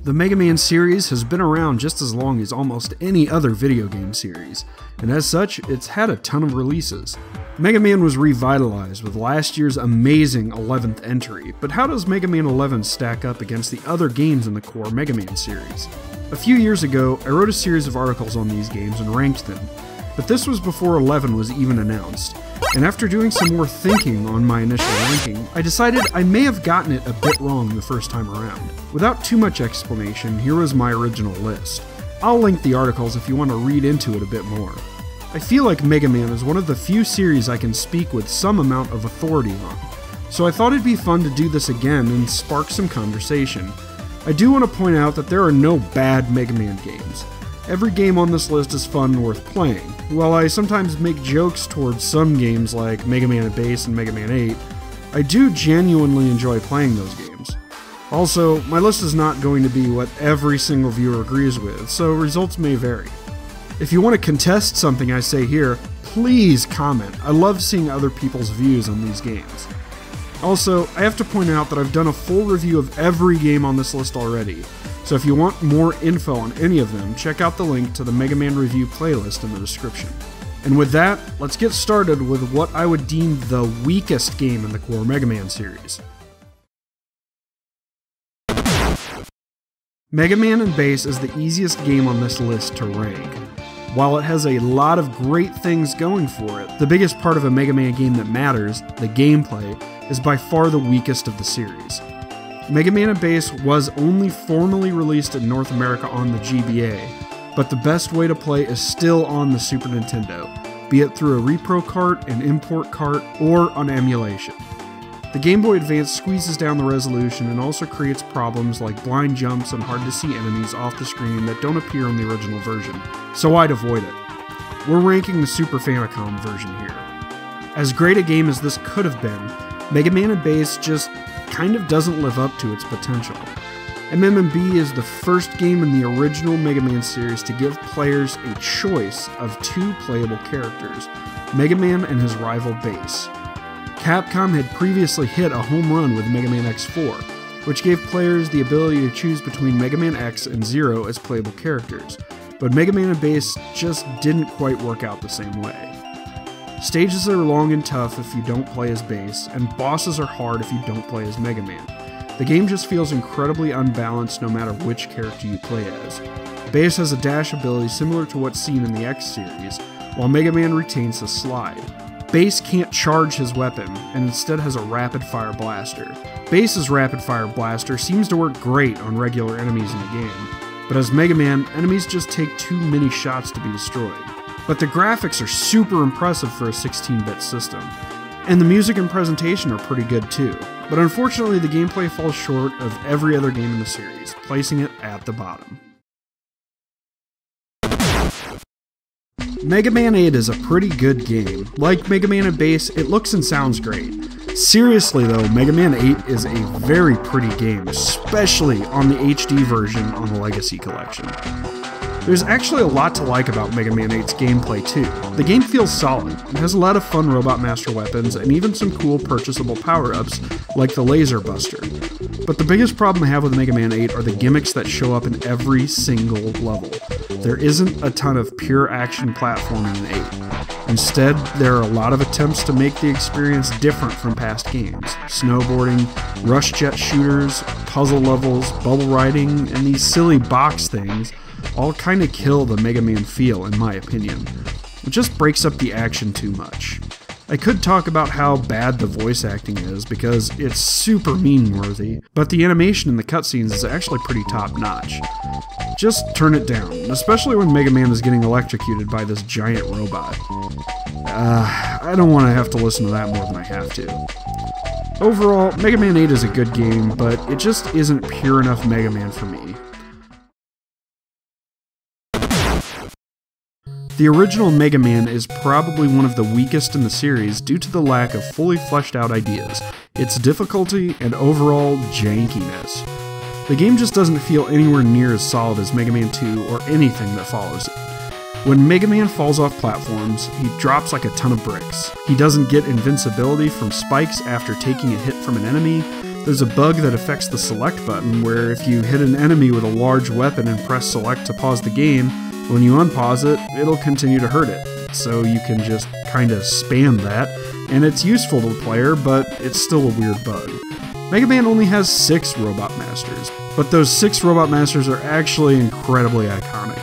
The Mega Man series has been around just as long as almost any other video game series, and as such, it's had a ton of releases. Mega Man was revitalized with last year's amazing 11th entry, but how does Mega Man 11 stack up against the other games in the core Mega Man series? A few years ago, I wrote a series of articles on these games and ranked them, but this was before 11 was even announced, and after doing some more thinking on my initial ranking, I decided I may have gotten it a bit wrong the first time around. Without too much explanation, here was my original list. I'll link the articles if you want to read into it a bit more. I feel like Mega Man is one of the few series I can speak with some amount of authority on, so I thought it'd be fun to do this again and spark some conversation. I do want to point out that there are no bad Mega Man games. Every game on this list is fun and worth playing. While I sometimes make jokes towards some games like Mega Man Base and Mega Man 8, I do genuinely enjoy playing those games. Also, my list is not going to be what every single viewer agrees with, so results may vary. If you want to contest something I say here, please comment. I love seeing other people's views on these games. Also, I have to point out that I've done a full review of every game on this list already, so if you want more info on any of them, check out the link to the Mega Man Review playlist in the description. And with that, let's get started with what I would deem the weakest game in the core Mega Man series. Mega Man and Base is the easiest game on this list to rank. While it has a lot of great things going for it, the biggest part of a Mega Man game that matters, the gameplay, is by far the weakest of the series. Mega Man and Base was only formally released in North America on the GBA, but the best way to play is still on the Super Nintendo, be it through a repro cart, an import cart, or on emulation. The Game Boy Advance squeezes down the resolution and also creates problems like blind jumps and hard to see enemies off the screen that don't appear on the original version, so I'd avoid it. We're ranking the Super Famicom version here. As great a game as this could have been, Mega Man and Base just kind of doesn't live up to its potential. MMB is the first game in the original Mega Man series to give players a choice of two playable characters, Mega Man and his rival Base. Capcom had previously hit a home run with Mega Man X4, which gave players the ability to choose between Mega Man X and Zero as playable characters, but Mega Man and Base just didn't quite work out the same way. Stages are long and tough if you don't play as Base, and bosses are hard if you don't play as Mega Man. The game just feels incredibly unbalanced no matter which character you play as. Base has a dash ability similar to what's seen in the X series, while Mega Man retains his slide. Base can't charge his weapon, and instead has a rapid-fire blaster. Base's rapid-fire blaster seems to work great on regular enemies in the game, but as Mega Man, enemies just take too many shots to be destroyed. But the graphics are super impressive for a 16-bit system, and the music and presentation are pretty good too, but unfortunately the gameplay falls short of every other game in the series, placing it at the bottom. Mega Man 8 is a pretty good game. Like Mega Man and Base, it looks and sounds great. Seriously though, Mega Man 8 is a very pretty game, especially on the HD version on the Legacy Collection. There's actually a lot to like about Mega Man 8's gameplay too. The game feels solid, it has a lot of fun Robot Master weapons, and even some cool purchasable power-ups like the Laser Buster. But the biggest problem I have with Mega Man 8 are the gimmicks that show up in every single level. There isn't a ton of pure action platforming in 8. Instead, there are a lot of attempts to make the experience different from past games. Snowboarding, rush jet shooters, puzzle levels, bubble riding, and these silly box things all kind of kill the Mega Man feel, in my opinion. It just breaks up the action too much. I could talk about how bad the voice acting is, because it's super meme-worthy, but the animation in the cutscenes is actually pretty top-notch. Just turn it down, especially when Mega Man is getting electrocuted by this giant robot. I don't want to have to listen to that more than I have to. Overall, Mega Man 8 is a good game, but it just isn't pure enough Mega Man for me. The original Mega Man is probably one of the weakest in the series due to the lack of fully fleshed out ideas, its difficulty, and overall jankiness. The game just doesn't feel anywhere near as solid as Mega Man 2 or anything that follows it. When Mega Man falls off platforms, he drops like a ton of bricks. He doesn't get invincibility from spikes after taking a hit from an enemy, There's a bug that affects the select button, where if you hit an enemy with a large weapon and press select to pause the game, when you unpause it, it'll continue to hurt it. So you can just kinda spam that, and it's useful to the player, but it's still a weird bug. Mega Man only has 6 Robot Masters, but those 6 Robot Masters are actually incredibly iconic.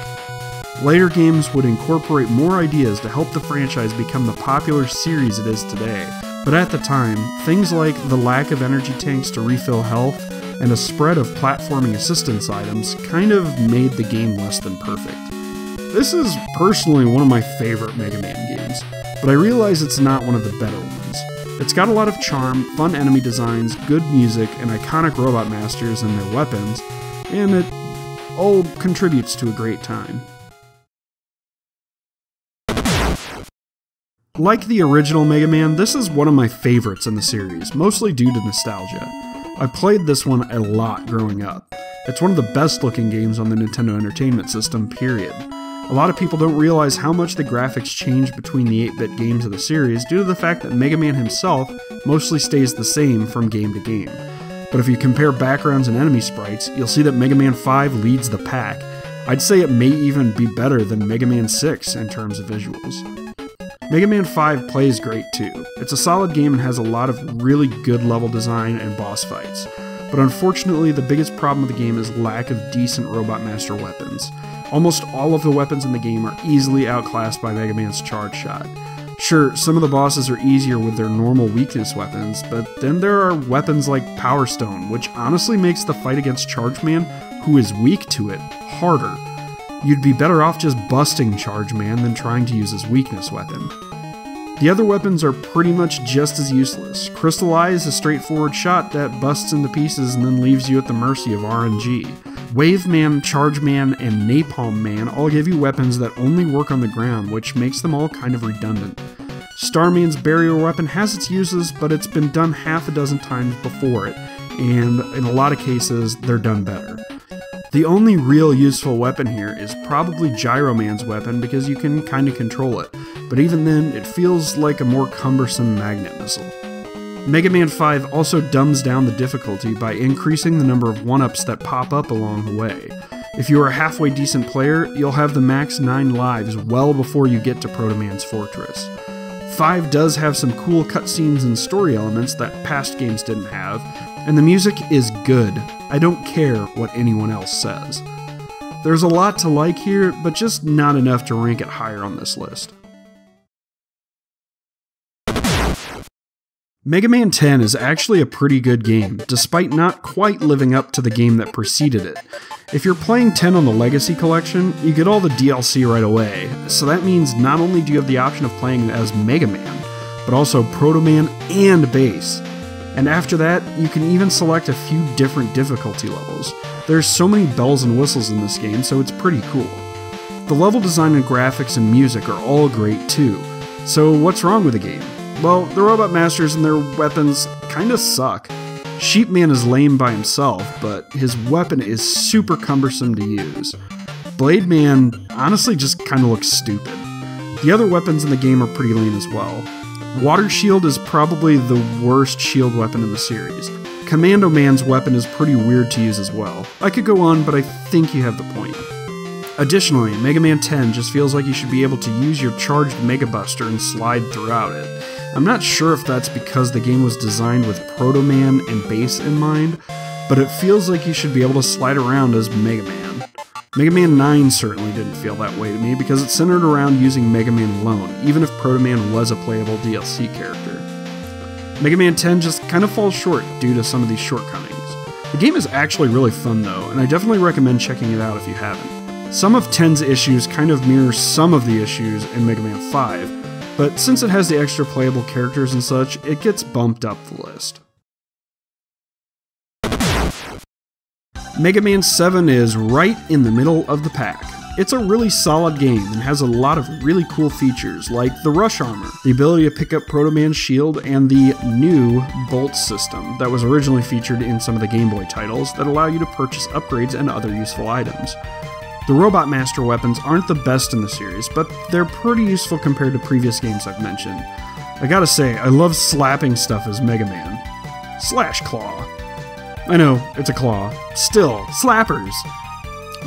Later games would incorporate more ideas to help the franchise become the popular series it is today, but at the time, things like the lack of energy tanks to refill health and a spread of platforming assistance items kind of made the game less than perfect. This is personally one of my favorite Mega Man games, but I realize it's not one of the better ones. It's got a lot of charm, fun enemy designs, good music, and iconic Robot Masters and their weapons, and it all contributes to a great time. Like the original Mega Man, this is one of my favorites in the series, mostly due to nostalgia. I played this one a lot growing up. It's one of the best looking games on the Nintendo Entertainment System, period. A lot of people don't realize how much the graphics change between the 8-bit games of the series due to the fact that Mega Man himself mostly stays the same from game to game. But if you compare backgrounds and enemy sprites, you'll see that Mega Man 5 leads the pack. I'd say it may even be better than Mega Man 6 in terms of visuals. Mega Man 5 plays great too. It's a solid game and has a lot of really good level design and boss fights. But unfortunately, the biggest problem with the game is lack of decent Robot Master weapons. Almost all of the weapons in the game are easily outclassed by Mega Man's Charge Shot. Sure, some of the bosses are easier with their normal weakness weapons, but then there are weapons like Power Stone, which honestly makes the fight against Charge Man, who is weak to it, harder. You'd be better off just busting Charge Man than trying to use his weakness weapon. The other weapons are pretty much just as useless. Crystal Eye is a straightforward shot that busts into pieces and then leaves you at the mercy of RNG. Wave Man, Charge Man, and Napalm Man all give you weapons that only work on the ground, which makes them all kind of redundant. Starman's barrier weapon has its uses, but it's been done half a dozen times before it, and in a lot of cases, they're done better. The only real useful weapon here is probably Gyro Man's weapon because you can kinda control it, but even then, it feels like a more cumbersome magnet missile. Mega Man 5 also dumbs down the difficulty by increasing the number of 1-ups that pop up along the way. If you are a halfway decent player, you'll have the max 9 lives well before you get to Proto Man's Fortress. 5 does have some cool cutscenes and story elements that past games didn't have, and the music is good. I don't care what anyone else says. There's a lot to like here, but just not enough to rank it higher on this list. Mega Man 10 is actually a pretty good game, despite not quite living up to the game that preceded it. If you're playing 10 on the Legacy Collection, you get all the DLC right away, so that means not only do you have the option of playing as Mega Man, but also Proto Man and Bass. And after that, you can even select a few different difficulty levels. There's so many bells and whistles in this game, so it's pretty cool. The level design and graphics and music are all great too. So what's wrong with the game? Well, the Robot Masters and their weapons kinda suck. Sheep Man is lame by himself, but his weapon is super cumbersome to use. Blade Man honestly just kinda looks stupid. The other weapons in the game are pretty lame as well. Water Shield is probably the worst shield weapon in the series. Commando Man's weapon is pretty weird to use as well. I could go on, but I think you have the point. Additionally, Mega Man 10 just feels like you should be able to use your charged Mega Buster and slide throughout it. I'm not sure if that's because the game was designed with Proto Man and Bass in mind, but it feels like you should be able to slide around as Mega Man. Mega Man 9 certainly didn't feel that way to me because it centered around using Mega Man alone, even if Proto Man was a playable DLC character. Mega Man 10 just kind of falls short due to some of these shortcomings. The game is actually really fun though, and I definitely recommend checking it out if you haven't. Some of 10's issues kind of mirror some of the issues in Mega Man 5, but since it has the extra playable characters and such, it gets bumped up the list. Mega Man 7 is right in the middle of the pack. It's a really solid game and has a lot of really cool features like the Rush Armor, the ability to pick up Proto Man's shield, and the new Bolt system that was originally featured in some of the Game Boy titles that allow you to purchase upgrades and other useful items. The Robot Master weapons aren't the best in the series, but they're pretty useful compared to previous games I've mentioned. I gotta say, I love slapping stuff as Mega Man. Slash Claw. I know, it's a claw. Still, slappers!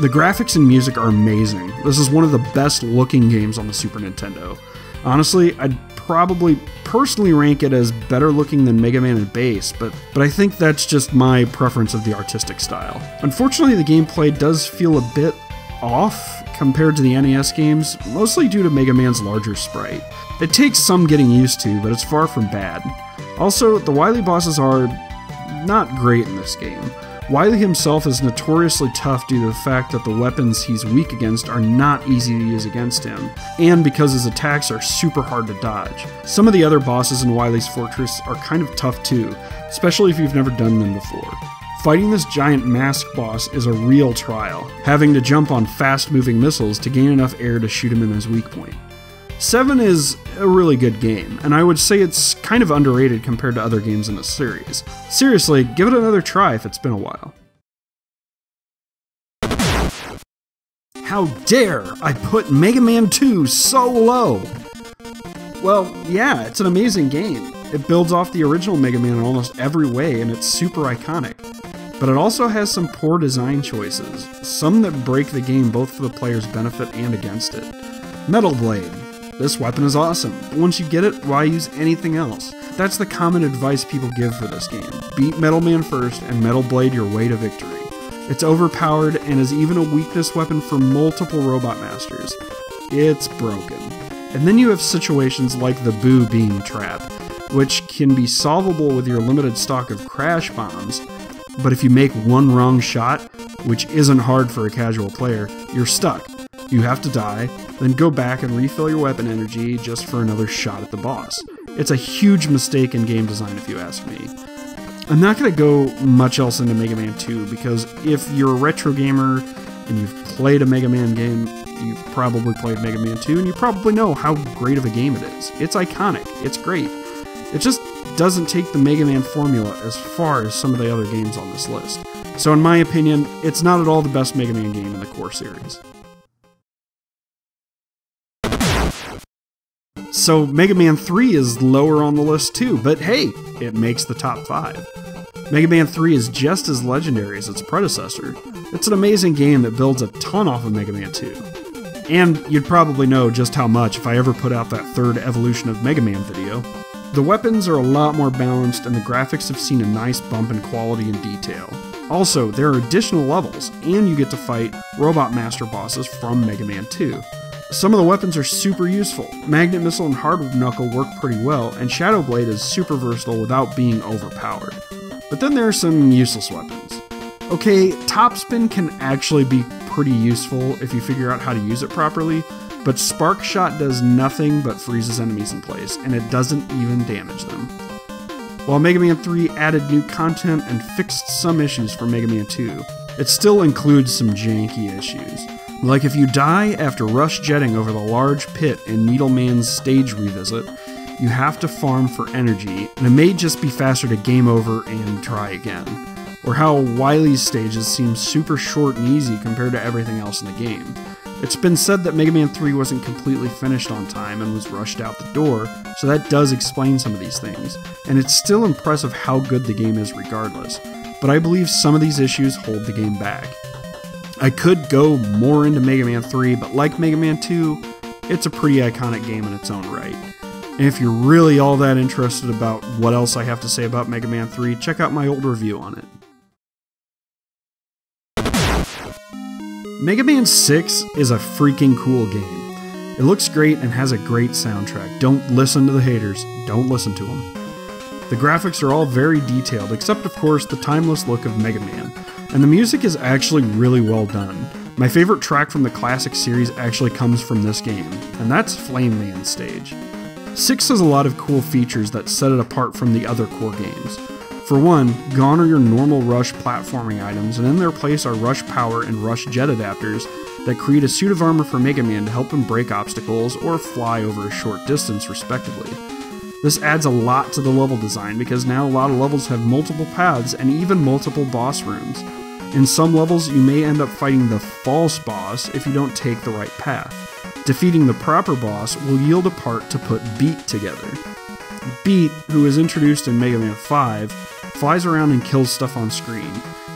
The graphics and music are amazing. This is one of the best looking games on the Super Nintendo. Honestly, I'd probably personally rank it as better looking than Mega Man and Bass, but I think that's just my preference of the artistic style. Unfortunately, the gameplay does feel a bit off compared to the NES games, mostly due to Mega Man's larger sprite. It takes some getting used to, but it's far from bad. Also, the Wily bosses are not great in this game. Wily himself is notoriously tough due to the fact that the weapons he's weak against are not easy to use against him, and because his attacks are super hard to dodge. Some of the other bosses in Wily's Fortress are kind of tough too, especially if you've never done them before. Fighting this giant mask boss is a real trial, having to jump on fast-moving missiles to gain enough air to shoot him in his weak point. 7 is a really good game, and I would say it's kind of underrated compared to other games in the series. Seriously, give it another try if it's been a while. How dare I put Mega Man 2 so low? Well, yeah, it's an amazing game. It builds off the original Mega Man in almost every way, and it's super iconic. But it also has some poor design choices, some that break the game both for the player's benefit and against it. Metal Blade. This weapon is awesome, but once you get it, why use anything else? That's the common advice people give for this game. Beat Metal Man first, and Metal Blade your way to victory. It's overpowered, and is even a weakness weapon for multiple Robot Masters. It's broken. And then you have situations like the Boo Beam Trap, which can be solvable with your limited stock of Crash Bombs, but if you make one wrong shot, which isn't hard for a casual player, you're stuck. You have to die, then go back and refill your weapon energy just for another shot at the boss. It's a huge mistake in game design if you ask me. I'm not going to go much else into Mega Man 2 because if you're a retro gamer and you've played a Mega Man game, you've probably played Mega Man 2 and you probably know how great of a game it is. It's iconic, it's great. It just doesn't take the Mega Man formula as far as some of the other games on this list. So in my opinion, it's not at all the best Mega Man game in the core series. So Mega Man 3 is lower on the list too, but hey, it makes the top 5. Mega Man 3 is just as legendary as its predecessor. It's an amazing game that builds a ton off of Mega Man 2. And you'd probably know just how much if I ever put out that third Evolution of Mega Man video. The weapons are a lot more balanced and the graphics have seen a nice bump in quality and detail. Also, there are additional levels, and you get to fight Robot Master bosses from Mega Man 2. Some of the weapons are super useful. Magnet Missile and Hard Knuckle work pretty well, and Shadow Blade is super versatile without being overpowered. But then there are some useless weapons. Okay, Topspin can actually be pretty useful if you figure out how to use it properly, but Spark Shot does nothing but freezes enemies in place, and it doesn't even damage them. While Mega Man 3 added new content and fixed some issues for Mega Man 2, it still includes some janky issues. Like if you die after rush jetting over the large pit in Needleman's stage revisit, you have to farm for energy, and it may just be faster to game over and try again. Or how Wily's stages seem super short and easy compared to everything else in the game. It's been said that Mega Man 3 wasn't completely finished on time and was rushed out the door, so that does explain some of these things, and it's still impressive how good the game is regardless, but I believe some of these issues hold the game back. I could go more into Mega Man 3, but like Mega Man 2, it's a pretty iconic game in its own right. And if you're really all that interested about what else I have to say about Mega Man 3, check out my old review on it. Mega Man 6 is a freaking cool game. It looks great and has a great soundtrack. Don't listen to the haters. Don't listen to them. The graphics are all very detailed, except of course the timeless look of Mega Man. And the music is actually really well done. My favorite track from the classic series actually comes from this game, and that's Flame Man's stage. 6 has a lot of cool features that set it apart from the other core games. For one, gone are your normal Rush platforming items, and in their place are Rush Power and Rush Jet adapters that create a suit of armor for Mega Man to help him break obstacles or fly over a short distance respectively. This adds a lot to the level design because now a lot of levels have multiple paths and even multiple boss rooms. In some levels, you may end up fighting the false boss if you don't take the right path. Defeating the proper boss will yield a part to put Beat together. Beat, who is introduced in Mega Man 5, flies around and kills stuff on screen.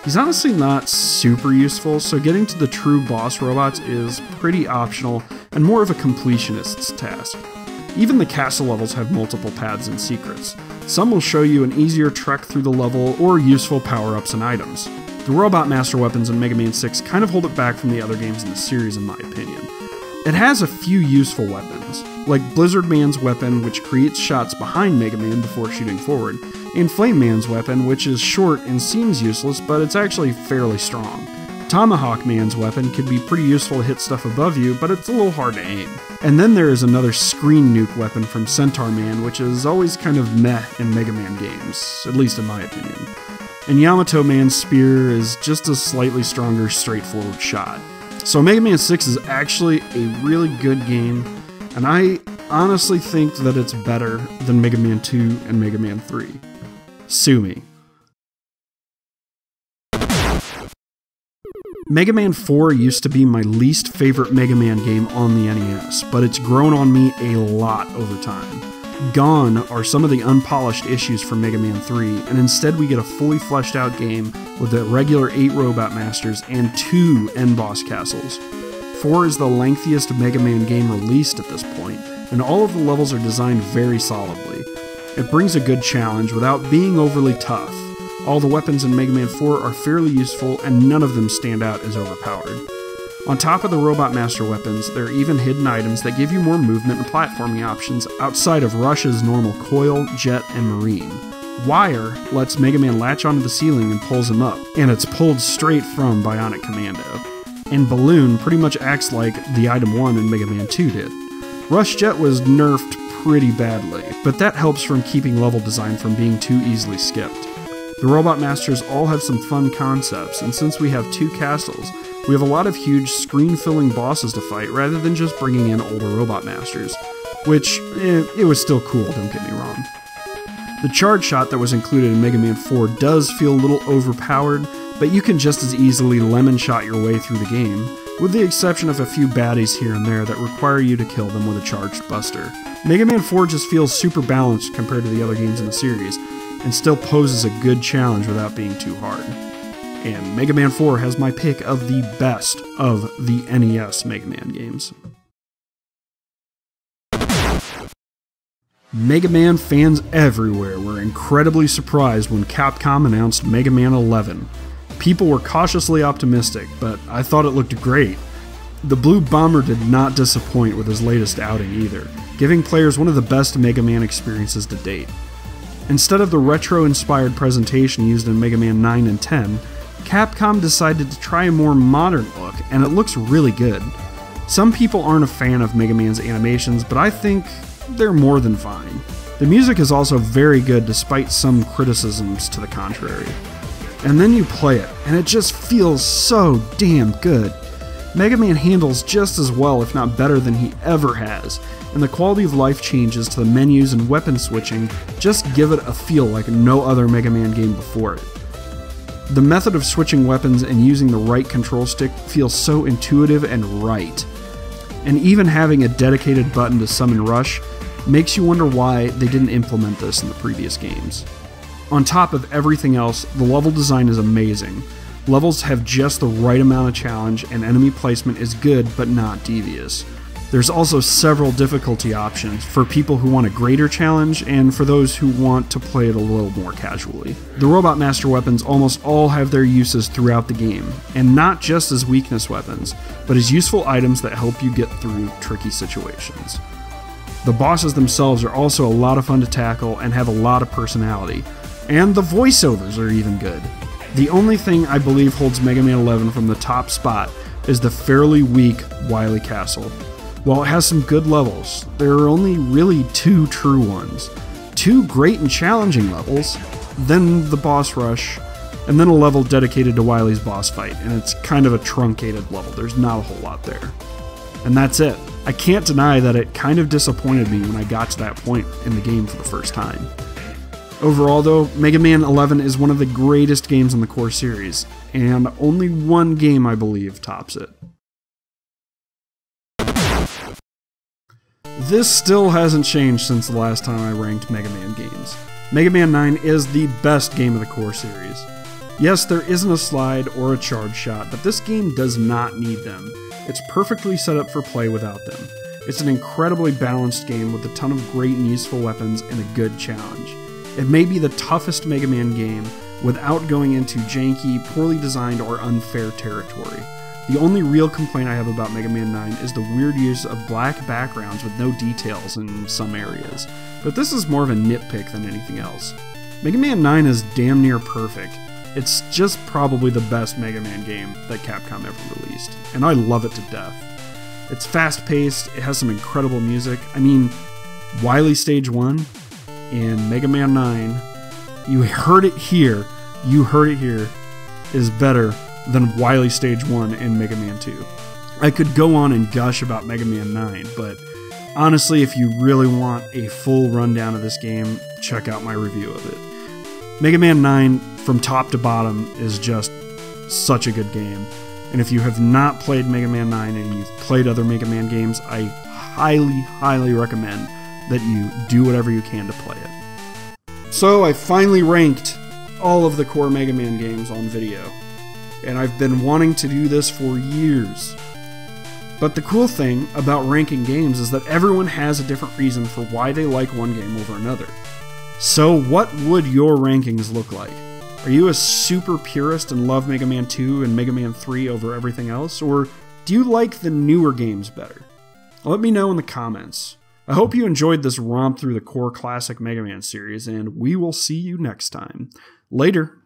He's honestly not super useful, so getting to the true boss robots is pretty optional and more of a completionist's task. Even the castle levels have multiple paths and secrets. Some will show you an easier trek through the level or useful power-ups and items. The Robot Master weapons in Mega Man 6 kind of hold it back from the other games in the series in my opinion. It has a few useful weapons, like Blizzard Man's weapon, which creates shots behind Mega Man before shooting forward, and Flame Man's weapon, which is short and seems useless, but it's actually fairly strong. Tomahawk Man's weapon could be pretty useful to hit stuff above you, but it's a little hard to aim. And then there is another screen nuke weapon from Centaur Man, which is always kind of meh in Mega Man games, at least in my opinion. And Yamato Man's spear is just a slightly stronger, straightforward shot. So Mega Man 6 is actually a really good game, and I honestly think that it's better than Mega Man 2 and Mega Man 3. Sue me. Mega Man 4 used to be my least favorite Mega Man game on the NES, but it's grown on me a lot over time. Gone are some of the unpolished issues from Mega Man 3, and instead we get a fully fleshed out game with the regular 8 Robot Masters and 2 end-boss castles. 4 is the lengthiest Mega Man game released at this point, and all of the levels are designed very solidly. It brings a good challenge without being overly tough. All the weapons in Mega Man 4 are fairly useful, and none of them stand out as overpowered. On top of the Robot Master weapons, there are even hidden items that give you more movement and platforming options outside of Rush's normal coil, jet, and marine. Wire lets Mega Man latch onto the ceiling and pulls him up, and it's pulled straight from Bionic Commando. And Balloon pretty much acts like the Item 1 in Mega Man 2 did. Rush Jet was nerfed pretty badly, but that helps from keeping level design from being too easily skipped. The Robot Masters all have some fun concepts, and since we have 2 castles, we have a lot of huge screen-filling bosses to fight rather than just bringing in older Robot Masters, which, it was still cool, don't get me wrong. The charge shot that was included in Mega Man 4 does feel a little overpowered, but you can just as easily lemon shot your way through the game, with the exception of a few baddies here and there that require you to kill them with a charged buster. Mega Man 4 just feels super balanced compared to the other games in the series, and still poses a good challenge without being too hard. And Mega Man 4 has my pick of the best of the NES Mega Man games. Mega Man fans everywhere were incredibly surprised when Capcom announced Mega Man 11. People were cautiously optimistic, but I thought it looked great. The Blue Bomber did not disappoint with his latest outing either, giving players one of the best Mega Man experiences to date. Instead of the retro-inspired presentation used in Mega Man 9 and 10, Capcom decided to try a more modern look, and it looks really good. Some people aren't a fan of Mega Man's animations, but I think they're more than fine. The music is also very good despite some criticisms to the contrary. And then you play it, and it just feels so damn good. Mega Man handles just as well, if not better, than he ever has, and the quality of life changes to the menus and weapon switching just give it a feel like no other Mega Man game before it. The method of switching weapons and using the right control stick feels so intuitive and right. And even having a dedicated button to summon Rush makes you wonder why they didn't implement this in the previous games. On top of everything else, the level design is amazing. Levels have just the right amount of challenge, and enemy placement is good but not devious. There's also several difficulty options for people who want a greater challenge and for those who want to play it a little more casually. The Robot Master weapons almost all have their uses throughout the game, and not just as weakness weapons, but as useful items that help you get through tricky situations. The bosses themselves are also a lot of fun to tackle and have a lot of personality, and the voiceovers are even good. The only thing I believe holds Mega Man 11 from the top spot is the fairly weak Wily Castle. While it has some good levels, there are only really 2 true ones. 2 great and challenging levels, then the boss rush, and then a level dedicated to Wily's boss fight, and it's kind of a truncated level. There's not a whole lot there. And that's it. I can't deny that it kind of disappointed me when I got to that point in the game for the first time. Overall though, Mega Man 11 is one of the greatest games in the core series, and only one game I believe tops it. This still hasn't changed since the last time I ranked Mega Man games. Mega Man 9 is the best game of the core series. Yes, there isn't a slide or a charge shot, but this game does not need them. It's perfectly set up for play without them. It's an incredibly balanced game with a ton of great and useful weapons and a good challenge. It may be the toughest Mega Man game without going into janky, poorly designed, or unfair territory. The only real complaint I have about Mega Man 9 is the weird use of black backgrounds with no details in some areas, but this is more of a nitpick than anything else. Mega Man 9 is damn near perfect. It's just probably the best Mega Man game that Capcom ever released, and I love it to death. It's fast-paced, it has some incredible music. I mean, Wily Stage 1 and Mega Man 9, you heard it here, is better than Wily Stage 1 and Mega Man 2. I could go on and gush about Mega Man 9, but honestly, if you really want a full rundown of this game, check out my review of it. Mega Man 9, from top to bottom, is just such a good game. And if you have not played Mega Man 9 and you've played other Mega Man games, I highly recommend that you do whatever you can to play it. So I finally ranked all of the core Mega Man games on video. And I've been wanting to do this for years. But the cool thing about ranking games is that everyone has a different reason for why they like one game over another. So what would your rankings look like? Are you a super purist and love Mega Man 2 and Mega Man 3 over everything else? Or do you like the newer games better? Let me know in the comments. I hope you enjoyed this romp through the core classic Mega Man series, and we will see you next time. Later.